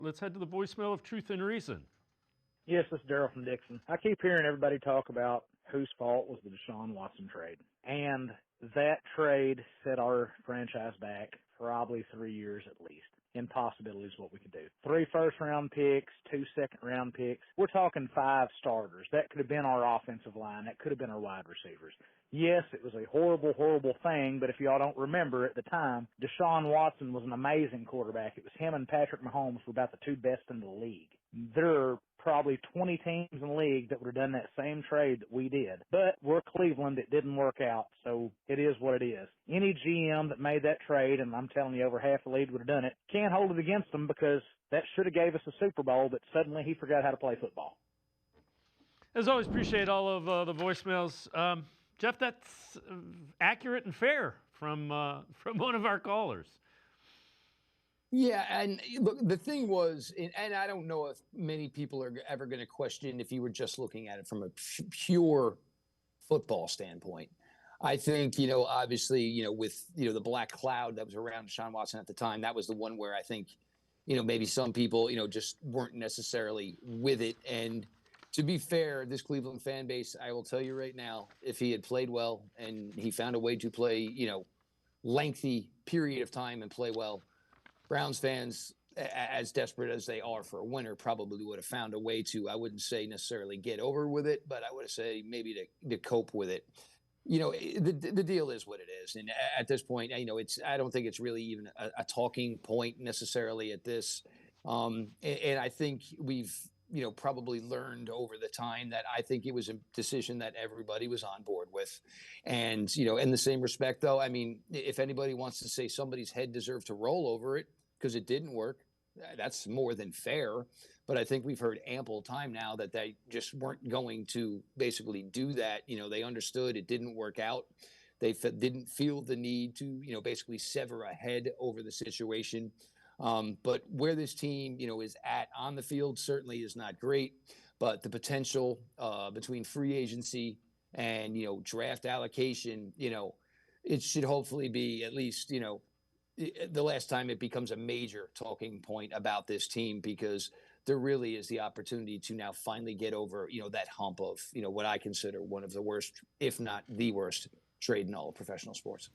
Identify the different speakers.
Speaker 1: Let's head to the voicemail of Truth and Reason.
Speaker 2: Yes, this is Daryl from Dixon. I keep hearing everybody talk about whose fault was the Deshaun Watson trade. And that trade set our franchise back probably 3 years at least. Impossibility is what we could do. 3 first-round picks, 2 second-round picks. We're talking 5 starters. That could have been our offensive line. That could have been our wide receivers. Yes, it was a horrible, horrible thing, but if y'all don't remember at the time, Deshaun Watson was an amazing quarterback. It was him and Patrick Mahomes were about the 2 best in the league. There are probably 20 teams in the league that would have done that same trade that we did. But we're Cleveland. It didn't work out, so it is what it is. Any GM that made that trade, and I'm telling you over half the league would have done it, can't hold it against them because that should have gave us a Super Bowl, but suddenly he forgot how to play football.
Speaker 1: As always, appreciate all of the voicemails. Jeff, that's accurate and fair from one of our callers.
Speaker 3: Yeah, and look, the thing was, and I don't know if many people are ever going to question if you were just looking at it from a pure football standpoint. I think, obviously, with, the black cloud that was around Deshaun Watson at the time, that was the one where I think, maybe some people, just weren't necessarily with it. And to be fair, this Cleveland fan base, I will tell you right now, if he had played well and he found a way to play, lengthy period of time and play well, Browns fans, as desperate as they are for a winner, probably would have found a way to, I wouldn't say necessarily get over with it, but I would say maybe to cope with it. The deal is what it is. And at this point, I don't think it's really even a talking point necessarily at this. And I think we've, probably learned over the time that I think it was a decision that everybody was on board with. And, in the same respect, though, I mean, if anybody wants to say somebody's head deserved to roll over it because it didn't work, that's more than fair. But I think we've heard ample time now that they just weren't going to basically do that. They understood it didn't work out. They didn't feel the need to, basically sever a head over the situation. But where this team, is at on the field certainly is not great. But the potential between free agency and, draft allocation, it should hopefully be at least, the last time it becomes a major talking point about this team, because there really is the opportunity to now finally get over, that hump of, what I consider one of the worst, if not the worst, trade in all of professional sports.